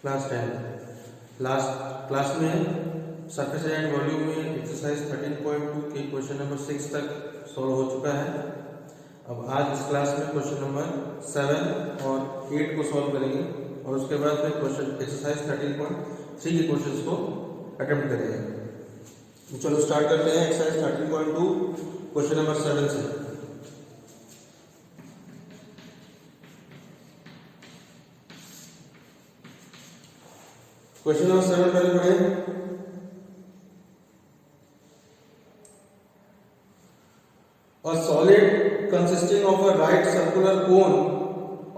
Class 10 last class में surface and volume में exercise 13.2 के क्वेश्चन नंबर 6 तक सॉल्व हो चुका है। अब आज इस क्लास में क्वेश्चन नंबर 7 और 8 को सॉल्व करेंगे और उसके बाद फिर क्वेश्चन एक्सरसाइज 13.3 के क्वेश्चंस को अटेम्प्ट करेंगे। तो चलो स्टार्ट करते हैं एक्सरसाइज 13.2 क्वेश्चन नंबर 7 से। क्वेश्चन नंबर 7 पहले पढ़ें। A solid consisting of a right circular cone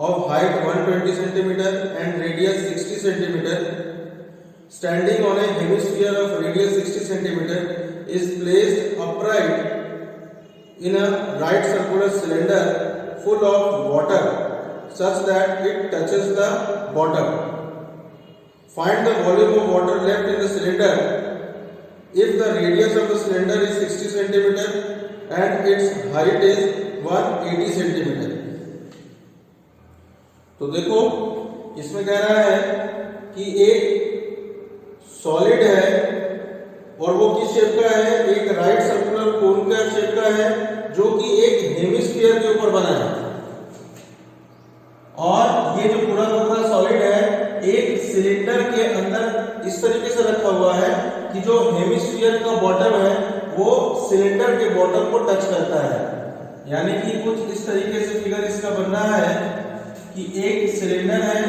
of height 120 cm and radius 60 cm standing on a hemisphere of radius 60 cm is placed upright in a right circular cylinder full of water such that it touches the bottom. Find the volume of water left in the cylinder if the radius of the cylinder is 60 cm and its height is 180 cm. तो देखो इसमें कह रहा है कि एक solid है और वो किस शेप का है, एक राइट सर्कुलर कोन का शेप का है जो कि एक हेमिस्फीयर के ऊपर बना है। और ये जो पूरा का पूरा सॉलिड है एक सिलेंडर के अंदर इस तरीके से रखा हुआ है कि जो हेमिस्फीयर का बॉटम है वो सिलेंडर के बॉटम को टच करता है। यानी कि कुछ इस तरीके से फिगर इसका बन रहा है कि एक सिलेंडर है,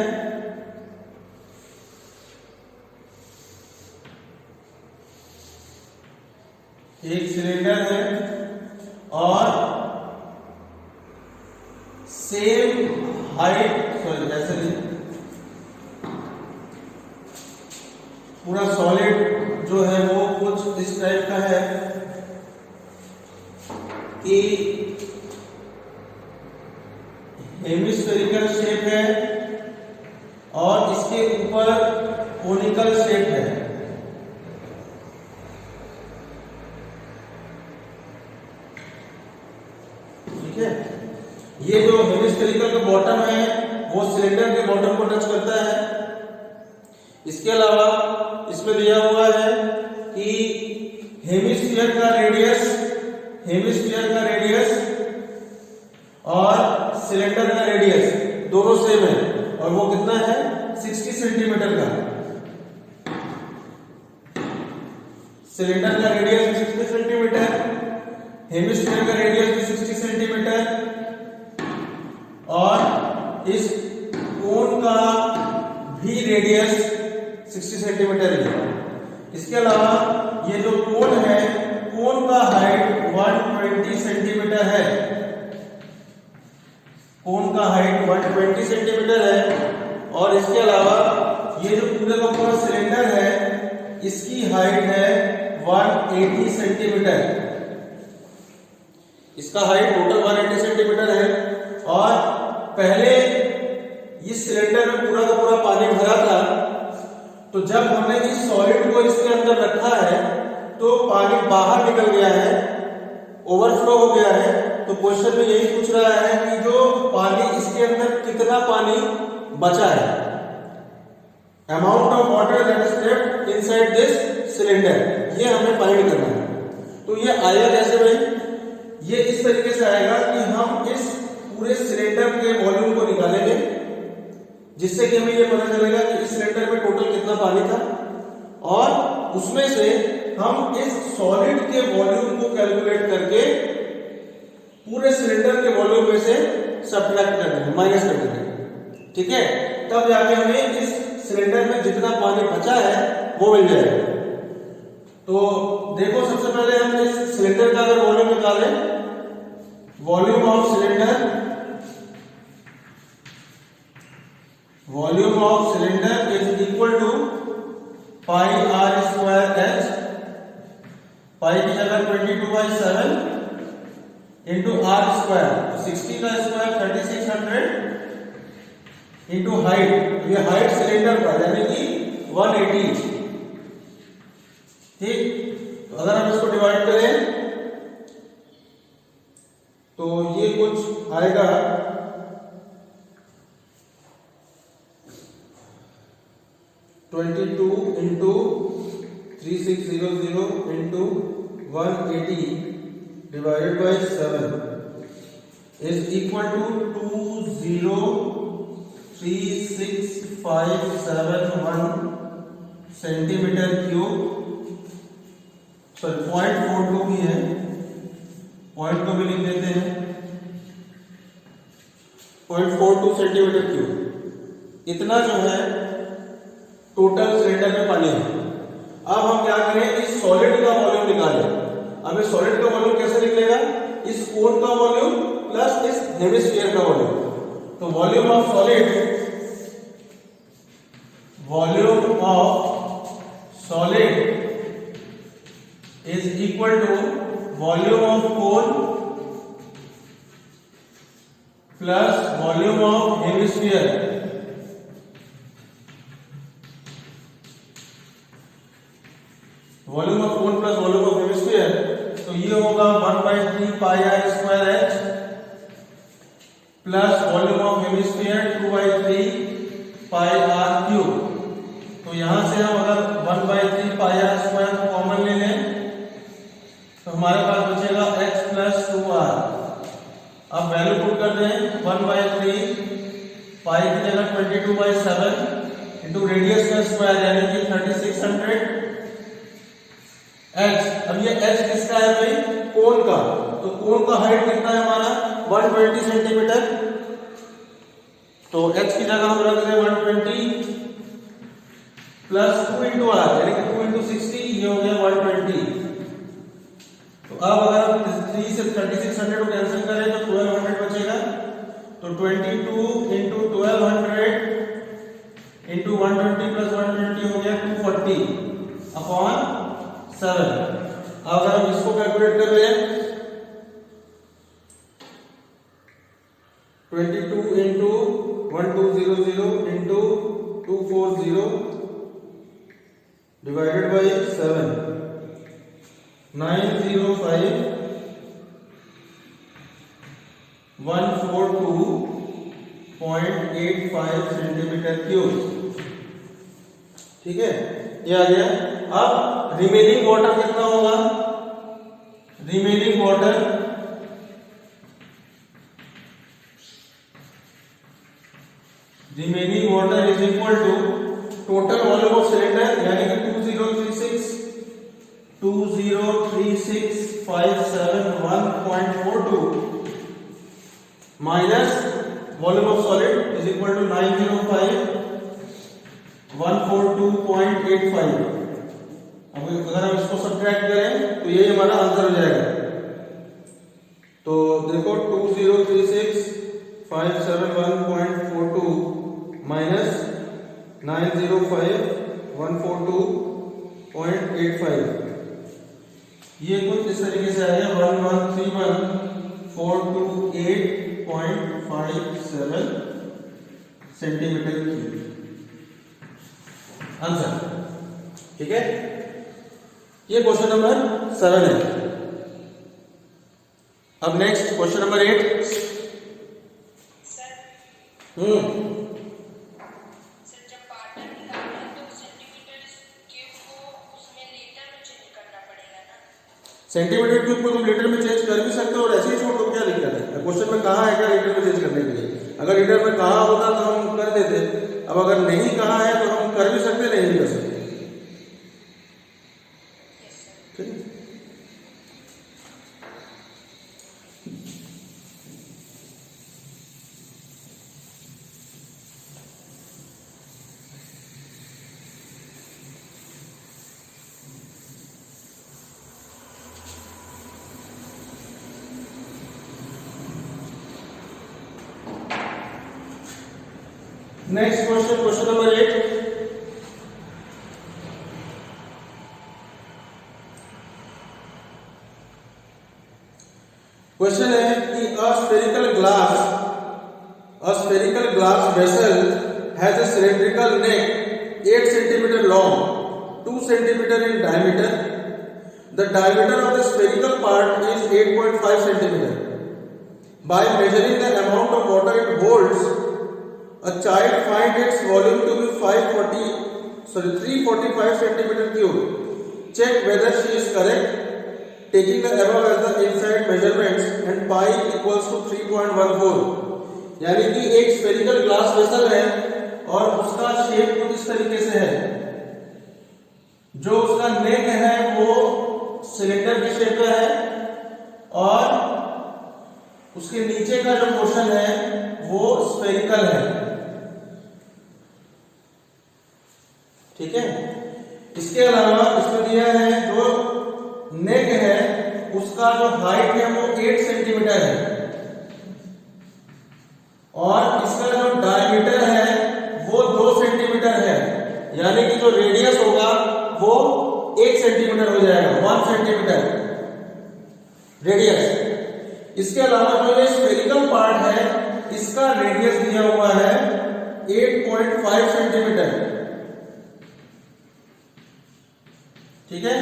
एक सिलेंडर है और सेम हाइट, सॉरी ऐसे नहीं, पूरा सॉलिड जो है वो कुछ इस टाइप का है कि हेमिस्फेरिकल शेप है और इसके ऊपर कोनिकल शेप है। ठीक है, ये जो हेमिस्फेरिकल का बॉटम है वो सिलेंडर के बॉटम को टच करता है। इसके अलावा इसमें दिया हुआ है कि हेमिस्फीयर का रेडियस और सिलेंडर का रेडियस दोनों सेम है और वो कितना है 60 सेंटीमीटर का। सिलेंडर का रेडियस 60 सेंटीमीटर, हेमिस्फीयर का रेडियस भी 60 सेंटीमीटर और इस कोन का भी रेडियस 60 सेंटीमीटर है। इसके अलावा ये जो कोन है, कोन का हाइट 120 सेंटीमीटर है, कोन का हाइट 120 सेंटीमीटर है और इसके अलावा ये जो पूरे का पूरा सिलेंडर है इसकी हाइट है 180 सेंटीमीटर। इसका हाइट टोटल 180 सेंटीमीटर है और पहले इस सिलेंडर में पूरा का पूरा पानी भरा था, तो जब हमने इस सॉलिड को इसके अंदर रखा है तो पानी बाहर निकल गया है, ओवरफ्लो हो गया है। तो क्वेश्चन में यही पूछ रहा है कि जो पानी इसके अंदर कितना पानी बचा है, amount of water that is left inside this cylinder, ये हमें फाइंड करना है। तो ये आएगा कैसे भाई, ये इस तरीके से आएगा कि हम इस पूरे सिलेंडर के वॉल्यूम को निकालेंगे जिससे कि हमें ये पता चलेगा कि इस सिलेंडर में टोटल कितना पानी था और उसमें से हम इस सॉलिड के वॉल्यूम को कैलकुलेट करके पूरे सिलेंडर के वॉल्यूम में से सब्ट्रैक्ट कर देंगे, माइनस कर देंगे। ठीक है, तब जाके हमें इस सिलेंडर में जितना पानी बचा है वो मिल जाएगा। तो देखो सबसे पहले हम इस सिलेंडर का अगर वॉल्यूम निकालें, volume of cylinder is equal to pi R square H, pi की जगह 22/7 इंटू आर स्क्वायर, 60 का स्क्वायर 3600 इंटू हाइट, ये हाइट सिलेंडर का यानी कि 180। ठीक, तो अगर हम इसको डिवाइड करें तो ये कुछ आएगा 22 into 3600 into 180 divided by 7 is equal to 2036,571 centimetre cube. Sorry 0.42 भी है, 0.2 भी लिख देते हैं, 0.42 सेंटीमीटर क्यूब। इतना जो है टोटल सिलेंडर में पानी है। अब हम क्या करें, इस सॉलिड का वॉल्यूम निकालें। अब इस सॉलिड का वॉल्यूम कैसे निकलेगा, इस कोन का वॉल्यूम प्लस इस हेमिस्फीयर का वॉल्यूम। तो volume of solid is equal to volume of cone plus volume of hemisphere। Volume of cone plus volume of hemisphere, तो ये होगा 1/3 pi R square H plus volume of hemisphere 2/3 pi R cube. तो यहां से हम अगर 1/3 pi R square को common ले लें तो हमारे पास बचेगा h प्लस 2r। अब वैल्यू पुट कर दें, 1/3 पाई की जगह 22/7 इंटू रेडियस का स्क्वायर यानी कि 3600 h। अब ये h किसका है भाई, कोन का। तो कोन का हाइट कितना है हमारा 120 सेंटीमीटर। तो h की जगह हम रख दें 120 प्लस 2 इंटू आर यानी कि 2 इंटू 60, ये हो गया 120। तो अब अगर 3 से 3600 को कैंसिल करें तो 1200 बचेगा। तो 22 इंटू 1200 इंटू 120 प्लस 120 हो गया 240 अपॉन 7। अगर हम इसको कैलकुलेट कर रहे हैं 22 into 1200 into 240 divided by 7, 905,142.85 centimetre cube. ठीक है, ये आ गया। अब रिमेनिंग वाटर कितना होगा, remaining water is equal to total volume of cylinder यानी कि 2036,571.42 minus volume of solid is equal to 905,142.85। अब अगर हम इसको सब्ट्रैक्ट करें तो ये हमारा आंसर हो जाएगा। तो देखो 2036,571.42 माइनस 905,142.85, ये कुछ इस तरीके से आएगा 1131,428.57 सेंटीमीटर क्यूब आंसर। ठीक है, ये क्वेश्चन नंबर 7 है। अब next question number 8। Centimetre cube को तुम लीटर में चेंज कर भी सकते हो और ऐसे ही छोड़ दो, क्या दिक्कत है। क्वेश्चन में कहा है क्या लीटर में चेंज करने के लिए, अगर लीटर में कहा होता तो हम कर देते। अब अगर नहीं कहा है तो हम कर भी सकते, नहीं भी कर सकते। ठीक है, next question, question number 8। Question है कि a spherical glass vessel has a cylindrical neck 8 cm long, 2 cm in diameter. The diameter of the spherical part is 8.5 cm. By measuring the amount of water it holds, a child finds its volume to be 345 centimeter cube. Check whether she is correct. Taking the above as the inside measurements and pi equals to 3.14. यानी कि एक spherical glass vessel है और उसका shape कुछ इस तरीके से है। जो उसका नेक है वो सिलेंडर की शेप का है और उसके नीचे का जो पोर्शन है वो स्फेरिकल है। ठीक है। इसके अलावा इसमें दिया है जो नेक है उसका जो हाइट है वो 8 सेंटीमीटर है और इसका जो डायमीटर है वो 2 सेंटीमीटर है, यानी कि जो रेडियस होगा वो 1 सेंटीमीटर हो जाएगा, 1 सेंटीमीटर रेडियस। इसके अलावा जो ये स्फेरिकल पार्ट है इसका रेडियस दिया हुआ है 8.5 सेंटीमीटर। ठीक है।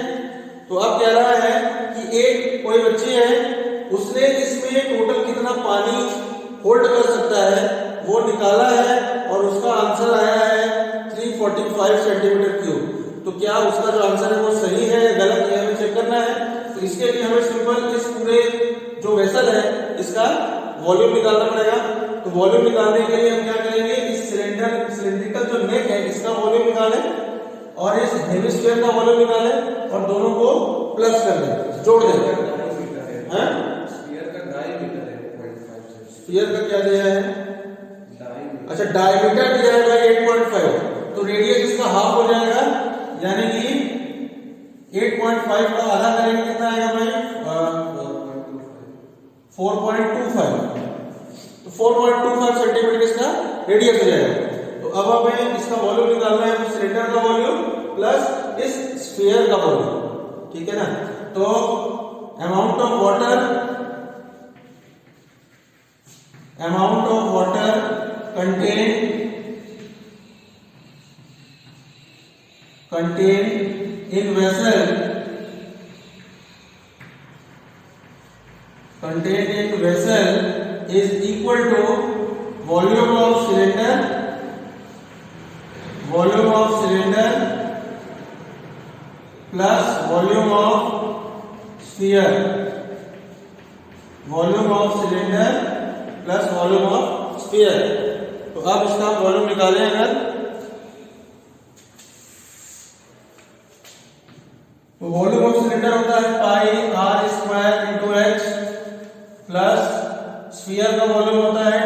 तो अब कह रहा है कि एक कोई बच्ची है, उसने इसमें टोटल कितना पानी होल्ड कर सकता है वो निकाला है और उसका आंसर आया है 345 सेंटीमीटर क्यूब। तो क्या उसका जो आंसर है वो सही है या गलत है हमें चेक करना है। तो इसके लिए हमें सिंपल इस पूरे जो वेसल है इसका वॉल्यूम निकालना पड़ेगा। तो वॉल्यूम निकालने के लिए हम क्या करेंगे, इस सिलेंड्रिकल जो नेक है इसका वॉल्यूम निकालें और इस हेमिस्फीयर का वॉल्यूम निकालें और दोनों को प्लस कर दें, जोड़ दें। स्फीयर का क्या दिया है? अच्छा, डायमीटर दिया है भाई 8.5, तो रेडियस इसका हाफ हो जाएगा, यानी कि 8.5 का आधा करेंगे कितना आएगा भाई? 4.25। तो 4.25 सेंटीमीटर इसका रेडियस हो जाएगा। तो अब हमें इसका वॉल्यूम निकालना है, सिलेंडर का वॉल्यूम प्लस इस स्फीयर का वॉल्यूम। ठीक है ना। तो amount of water contained in vessel is equal to volume of cylinder plus volume of sphere, volume of cylinder plus volume of sphere। तो अब इसका वॉल्यूम निकालें अगर, तो वॉल्यूम ऑफ सिलेंडर होता है pi R square into H plus sphere का volume होता है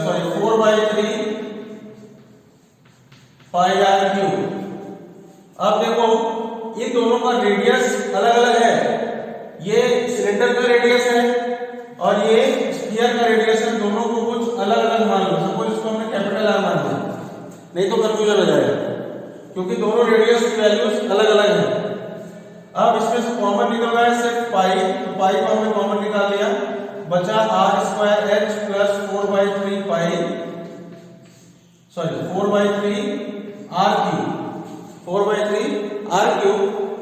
4/3 पाई आर क्यूब। अब देखो इन दोनों का रेडियस अलग अलग है, ये सिलेंडर का रेडियस है और ये स्फीयर का रेडियस है, दोनों को कुछ अलग अलग मान लो। सपोज इसको हमने कैपिटल आर मान लिया, नहीं तो कंफ्यूजन हो जाएगा क्योंकि दोनों रेडियस की वैल्यूज अलग अलग हैं। अब इसमें से कॉमन निकल रहा है सिर्फ पाई, तो पाई को हमने कॉमन निकाल लिया, बचा R square H plus 4/3 R cube, 4/3 R cube.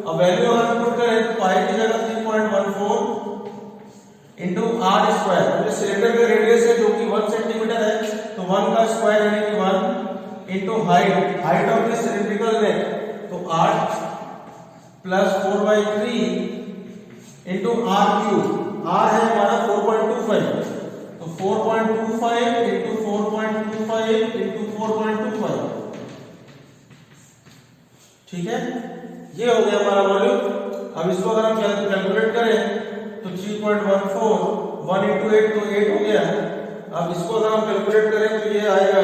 अब वैल्यू अगर पुट करें तो पाई की जगह 3.14 इंटू आर स्क्वायर, सिलेंडर का रेडियस है जो कि 1 सेंटीमीटर है, तो 1 का स्क्वायर यानी कि 1 into height of the cylindrical neck, तो 8 plus 4/3 into R cube. R है हमारा 4.25, तो 4.25 इंटू 4.25 इंटू 4.25। ठीक है, ये हो गया हमारा वॉल्यूम। अब इसको अगर हम कैलकुलेट करें तो 3.14 1 इंटू 8 तो 8 हो गया। अब इसको अगर हम कैलकुलेट करें तो ये आएगा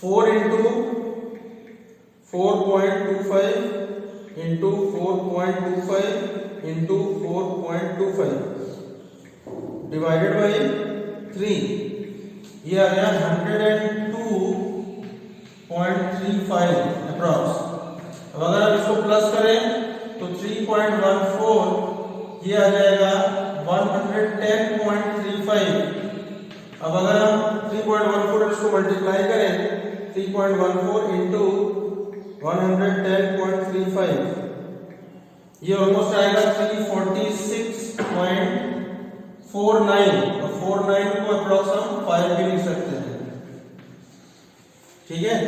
4 into 4.25 into 4.25 into 4.25 divided by 3, ये आ गया 102.35 अप्रॉक्स। अब अगर आप इसको प्लस करें तो 3.14 ये आ जाएगा 110.35। अब अगर हम 3.14 इसको मल्टीप्लाई करें 3.14 इंटू 110.35, ये ऑलमोस्ट आएगा 346.49 और 49 को अप्रॉक्स हम 5 भी लिख सकते हैं। ठीक है,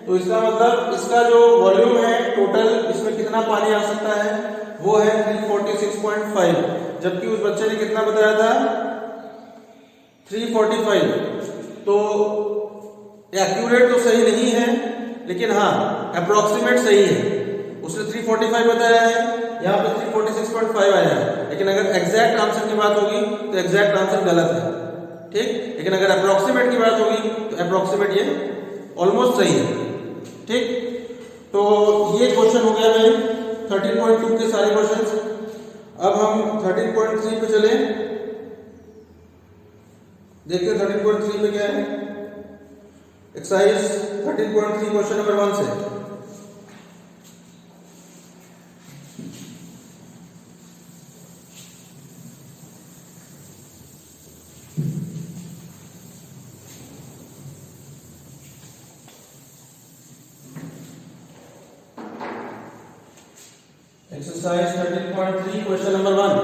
तो इसका मतलब इसका जो वॉल्यूम है टोटल, इसमें कितना पानी आ सकता है वो है 346.5, जबकि उस बच्चे ने कितना बताया था 345। तो एक्यूरेट तो सही नहीं है, लेकिन हाँ अप्रोक्सीमेट सही है। उसने 345 बताया है, यहाँ पे 346.5 आया है, लेकिन अगर एग्जैक्ट आंसर की बात होगी तो एग्जैक्ट आंसर गलत है, ठीक। लेकिन अगर अप्रोक्सीमेट की बात होगी तो अप्रोक्सीमेट ये ऑलमोस्ट सही है, ठीक। तो ये क्वेश्चन हो गया मेरे 13.2 के सारे क्वेश्चंस। अब हम 13.3 पे चले, देखते हैं 13.3 में क्या है। एक्सरसाइज 13.3 क्वेश्चन नंबर 1 से। Exercise 13.3 question number 1.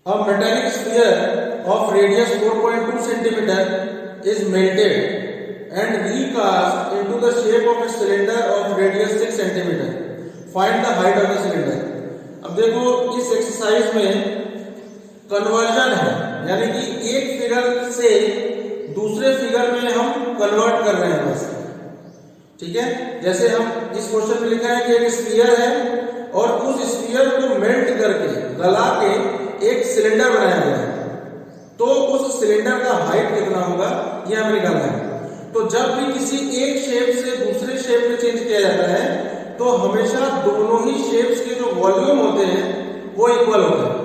A metallic sphere of radius 4.2 cm is melted and recast into the shape of a cylinder of radius 6 cm. Find the height of the cylinder. अब देखो इस exercise में conversion है, यानी कि एक figure से दूसरे फिगर में हम कन्वर्ट कर रहे हैं बस, ठीक है। जैसे हम इस क्वेश्चन में लिखा है कि एक स्फीयर है और उस स्फीयर को मेल्ट करके गला के एक सिलेंडर बनाया गया है, तो उस सिलेंडर का हाइट कितना होगा ये हमें निकालना है। तो जब भी किसी एक शेप से दूसरे शेप में चेंज किया जाता है तो हमेशा दोनों ही शेप्स के जो वॉल्यूम होते हैं वो इक्वल होते हैं।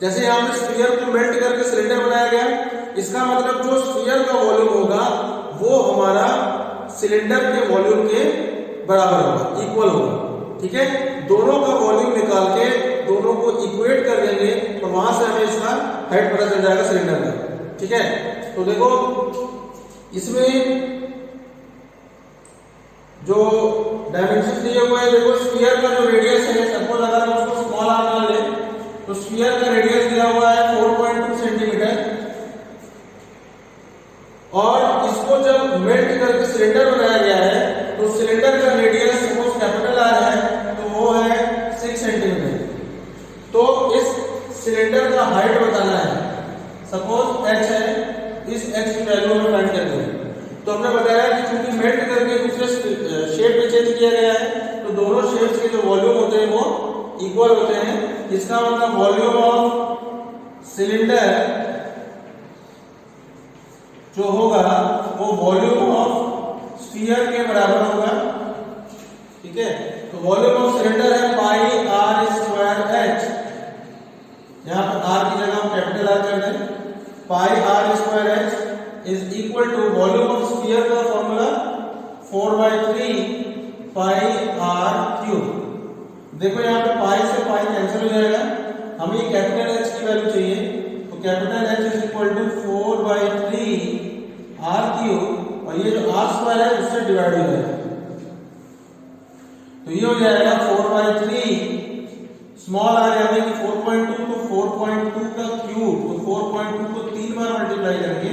जैसे यहाँ पे स्फीयर को मेल्ट करके सिलेंडर बनाया गया, इसका मतलब जो स्फीयर का वॉल्यूम होगा वो हमारा सिलेंडर के वॉल्यूम के बराबर होगा, इक्वल होगा, ठीक है। दोनों का वॉल्यूम निकाल के दोनों को इक्वेट कर देंगे और वहां से हमें इसका हाइट पता चल जाएगा सिलेंडर का, ठीक है। तो देखो इसमें जो डायमेंशन दिए हुए हैं, देखो स्फीयर का जो रेडियस है, सपोज अगर हम उसको स्मॉल आर मान ले तो स्फीयर का रेडियस दिया हुआ है 4.2 सेंटीमीटर, और इसको जब मेल्ट करके सिलेंडर बनाया गया है तो सिलेंडर का रेडियस सपोज कैपिटल आर है तो वो है 6 सेंटीमीटर। तो इस सिलेंडर का हाइट बताना है, सपोज h है, इस h की वैल्यू हमें फाइंड करनी है। तो हमने बताया कि चूंकि मेल्ट करके दूसरे शेप में चेंज किया गया है तो दोनों शेप्स के जो वॉल्यूम होते हैं वो इक्वल होते हैं। इसका मतलब वॉल्यूम ऑफ सिलेंडर जो होगा वो वॉल्यूम ऑफ स्फीयर के बराबर होगा, ठीक है। तो वॉल्यूम ऑफ सिलेंडर है पाई आर स्क्वायर एच, यहां पर आर की जगह हम कैपिटल आर कर दें, pi R square H is equal to volume of sphere का फॉर्मूला 4/3 पाई आर क्यूब। देखो यहाँ पे पाई से पाई कैंसिल हो जाएगा, हमें कैपिटल एच की वैल्यू चाहिए, तो capital H is equal to 4/3 R cube, और ये जो आर स्क्वायर है उससे डिवाइड हो जाएगा, तो ये हो जाएगा 4/3 स्मॉल आर यानी कि 4.2, तो 4.2 का क्यूब, तो 4.2 को 3 बार मल्टीप्लाई करके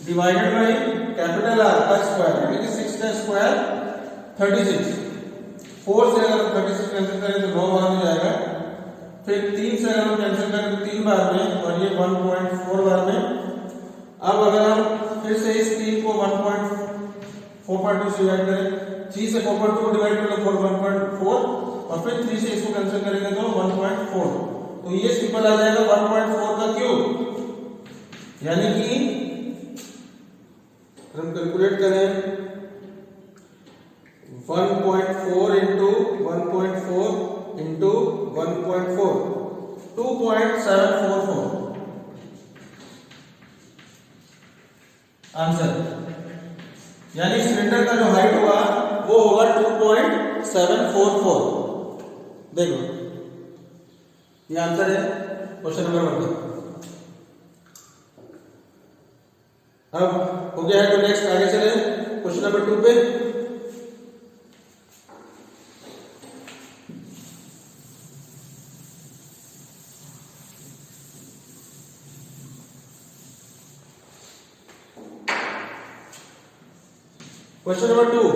डिवाइडेड बाय कैपिटल आर का स्क्वायर यानी कि 6 का स्क्वायर 36। 4 से अगर 36 कैंसिल करें तो 9 बार में जाएगा, फिर 3 से अगर हम कैंसिल करें तो 3 बार में, और ये 1.4 बार में। अब अगर हम फिर से इस 3 को 4.2 से डिवाइड करें, 3 से 4.2 को डिवाइड करें तो 1.4, और फिर 3 से इसको कैंसिल करेंगे तो 1.4, तो ये सिंपल आ जाएगा 1.4 का क्यूब, यानी कि हम कैलकुलेट करें 1.4 इंटू 1.4 इंटू 1.4 2.744 आंसर, यानी सिलेंडर का जो हाइट होगा वो होगा 2.744। देखो ये आंसर है क्वेश्चन नंबर 1 का। अब हो गया है तो नेक्स्ट आगे चले क्वेश्चन नंबर 2 पे। Question number 2,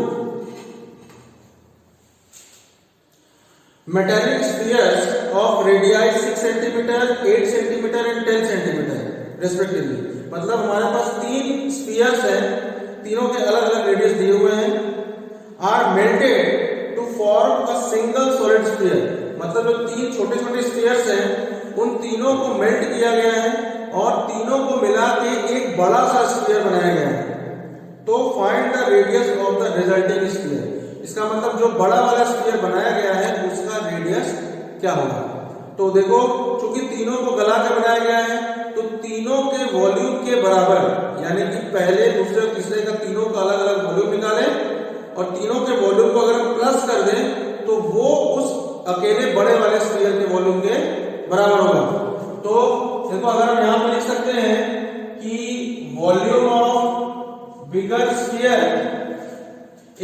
metallic spheres of radii 6 cm, 8 cm and 10 cm respectively। मतलब हमारे पास तीन स्फीयर्स हैं, तीनों के अलग अलग रेडियस दिए हुए हैं। Are melted to form a single solid sphere, मतलब जो तीन छोटे छोटे स्फीयर्स हैं उन तीनों को मेल्ट किया गया है और तीनों को मिला के एक बड़ा सा स्फीयर बनाया गया है। तो find the radius of the resulting sphere. इसका मतलब जो बड़ा वाला स्फीयर बनाया गया है उसका रेडियस क्या होगा। तो देखो, चूंकि तीनों को गला के बनाया गया है तो तीनों के वॉल्यूम के बराबर, यानी कि पहले दूसरे और तीसरे का तीनों का अलग अलग वॉल्यूम निकालें और तीनों के वॉल्यूम को अगर हम प्लस कर दें तो वो उस अकेले बड़े वाले स्फीयर के वॉल्यूम के बराबर होगा। तो देखो, अगर हम यहां पर लिख सकते हैं कि volume of bigger sphere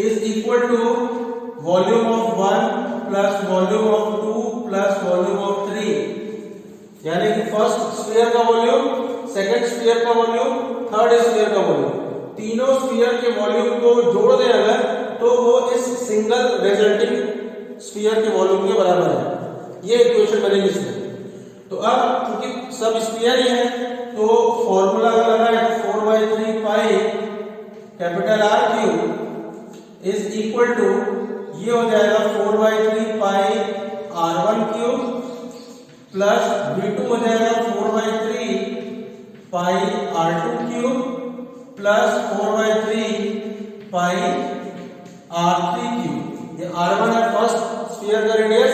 is equal to volume of 1 plus volume of 2 plus volume of 3, यानी कि फर्स्ट स्फीयर का वॉल्यूम, सेकंड स्फीयर का वॉल्यूम, थर्ड स्फीयर का वॉल्यूम, तीनों स्फीयर के वॉल्यूम को जोड़ दें अगर तो वो इस सिंगल रिजल्टिंग स्फीयर के वॉल्यूम के बराबर है। ये इक्वेशन बनेगी इसमें। तो अब क्योंकि सब स्फीयर ही है तो फॉर्मूला लगा है 4/3 pi capital R cube is equal to, ये हो जाएगा 4/3 पाई R1 क्यूब प्लस V2 हो जाएगा 4/3 पाई R2 क्यूब प्लस 4/3 पाई R3 क्यूब। ये R1 है फर्स्ट स्फीयर का रेडियस,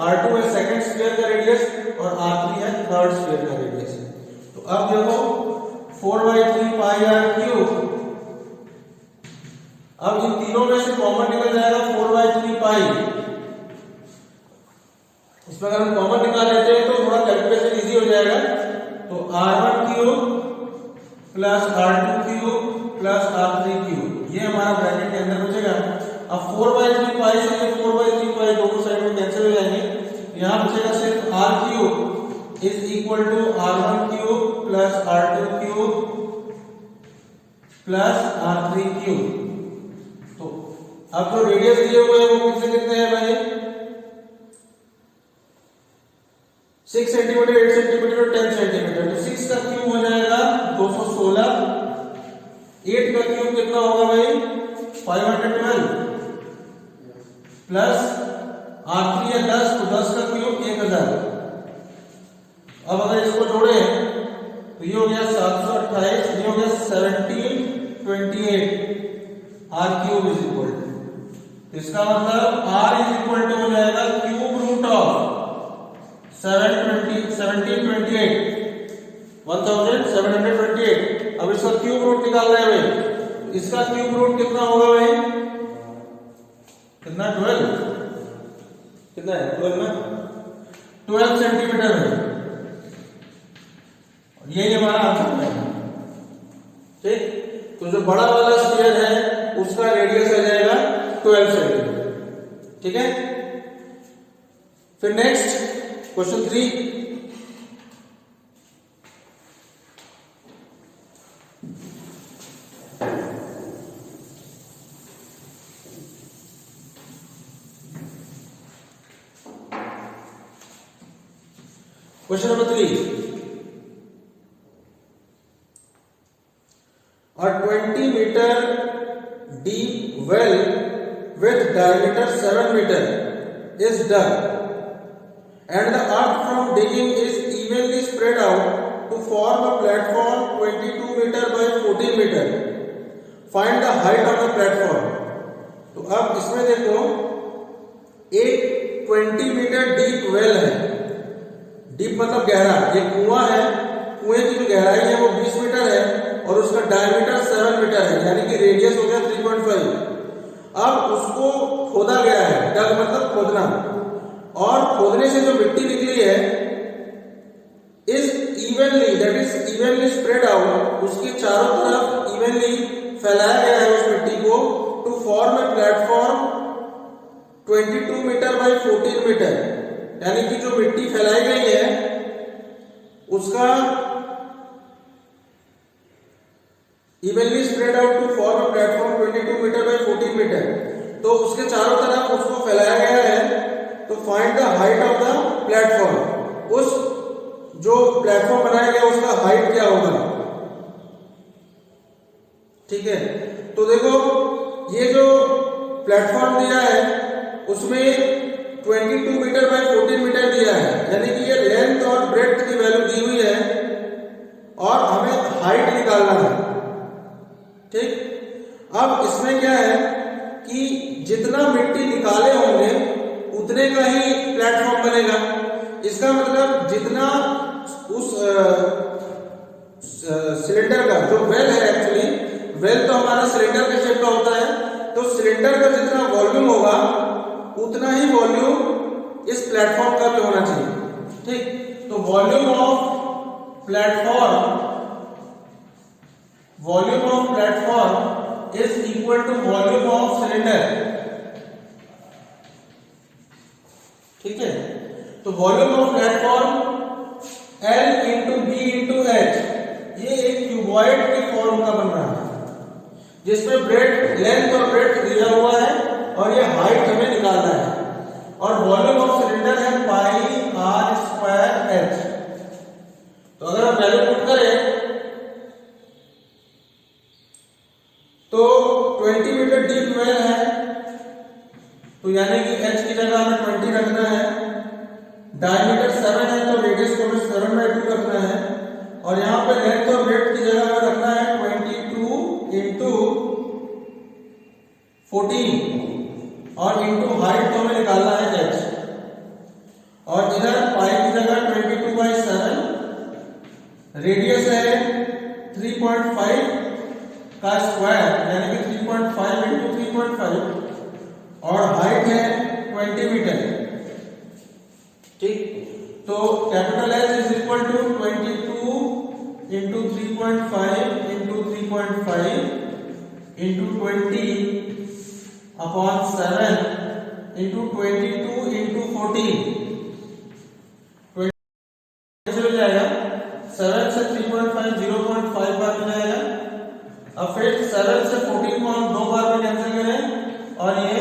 R2 है सेकंड स्फीयर का रेडियस और R3 है थर्ड स्फीयर का रेडियस। तो अब देखो 4/3 पाई R क्यूब, अब इन तीनों में से कॉमन निकल जाएगा 4/3 पाई। इसमें अगर हम कॉमन निकाल लेते हैं तो थोड़ा कैलकुलेशन इजी हो जाएगा। तो R1 cube plus R2 cube plus R3 cube, ये हमारा ब्रैकेट के अंदर बचेगा। अब 4/3 पाई से ये 4/3 पाई दोनों साइड में कैंसिल हो जाएंगे, यहां बचेगा सिर्फ R cube is equal to R1 cube plus R2 cube plus R3 cube. तो अब जो रेडियस दिए हुए हैं वो कितने कितने हैं भाई, 6 सेंटीमीटर, 8 सेंटीमीटर और 10 सेंटीमीटर। तो 6 का क्यूब हो जाएगा 216, 8 का क्यूब कितना होगा भाई 512 प्लस R3 है 10, तो 10 का क्यूब 1000। अब अगर इसको जोड़े तो ये हो गया 728, ये हो गया 1728 R cube is equal to, इसका मतलब R इज इक्वल टू हो जाएगा क्यूब रूट ऑफ 1728 1728। अब इसका क्यूब रूट निकालना है भाई, इसका क्यूब रूट कितना होगा भाई, कितना 12, कितना है 12 में 12 सेंटीमीटर है। यही हमारा आंसर है। ठीक, तो जो बड़ा वाला स्फीयर है उसका रेडियस आ जाएगा 12 सेंटीमीटर। ठीक है, फिर next question 3, question number 3, a 20 meter deep well with diameter 7 meter is dug and the earth from digging is evenly spread out to form a platform 22 meter by 14 meter. Find the height of the platform. तो अब इसमें देखो एक 20 metre deep well है, deep मतलब गहरा, ये कुआं है, कुएं की जो गहराई है वो 20 मीटर है और उसका डायमीटर 7 मीटर है, यानी कि रेडियस हो गया 3.5। अब उसको खोदा गया है, डग मतलब खोदना, और खोदने से जो मिट्टी निकली है is evenly, that is evenly spread out, उसके चारों तरफ इवनली फैलाया गया है उस मिट्टी को, to form a platform 22 metre by 14 metre, यानी कि जो मिट्टी फैलाई गई है उसका evenly spread out to form a platform 22 metre by 14 metre. तो उसके चारों तरफ उसको फैलाया गया है। तो find the height of the platform, उस जो प्लेटफॉर्म बनाया गया उसका हाइट क्या होगा। ठीक है, तो देखो ये जो प्लेटफॉर्म दिया है उसमें 22 मीटर बाय 14 मीटर दिया है, यानी कि ये लेंथ और ब्रेड्थ की वैल्यू दी हुई है और हमें हाइट निकालना है। ठीक, अब इसमें क्या है कि जितना मिट्टी निकाले होंगे उतने का ही प्लेटफॉर्म बनेगा। इसका मतलब जितना उस सिलेंडर का जो वेल है, एक्चुअली वेल तो हमारा सिलेंडर के शेप का होता है, तो सिलेंडर का जितना वॉल्यूम होगा उतना ही वॉल्यूम इस प्लेटफॉर्म का भी होना चाहिए। ठीक, तो volume of platform is equal to volume of cylinder. ठीक है, तो volume of platform L into B into H, ये एक क्यूबॉइड के फॉर्म का बन रहा है जिसमें ब्रेड लेंथ और ब्रेड्थ दिया हुआ है और ये हाइट हमें निकालना है। और वॉल्यूम ऑफ सिलेंडर है पाई आर स्क्वायर एच। तो अगर हम वैल्यू पुट करें तो 20 मीटर डीप वेल है, तो यानी कि h की जगह हमें 20 रखना है। डायमीटर 7 है तो रेडियस को हमें 7/2 रखना है और यहाँ पे लेंथ और ब्रेड्थ की जगह हमें रखना है 22 इंटू 14 और इंटू हाइट तो हमें निकालना है h। और इधर पाई की जगह 22/7, रेडियस है 3.5 का स्क्वायर यानी कि 3.5 इंटू 3.5 और हाइट है 20 मीटर। ठीक, तो capital H is equal to 22 into 3.5 into 3.5 into 20 upon 7 into 22 into 14 कैसे हो जाएगा। 7 से 3.5 0.5 बार में जाएगा। अब फिर 7 से 14 को हम 2 बार में कैंसिल करें और ये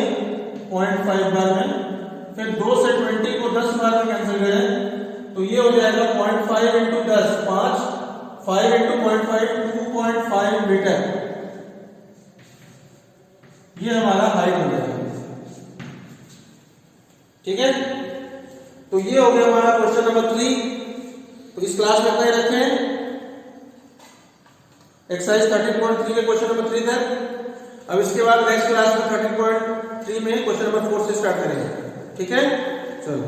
0.5 बार में, फिर 2 से 20 को 10 बार में कैंसिल करें तो ये हो जाएगा 0.5 इंटू 10 5, 5 इंटू 0.5 2.5 मीटर। ये हमारा हाइट हो जाएगा। ठीक है, तो ये हो गया हमारा क्वेश्चन नंबर 3। तो इस क्लास में इतना ही रखें। एक्सरसाइज 13.3 के क्वेश्चन नंबर 3 तक। अब इसके बाद नेक्स्ट क्लास में 13.3 में क्वेश्चन नंबर 4 से स्टार्ट करेंगे। ठीक है, चलो।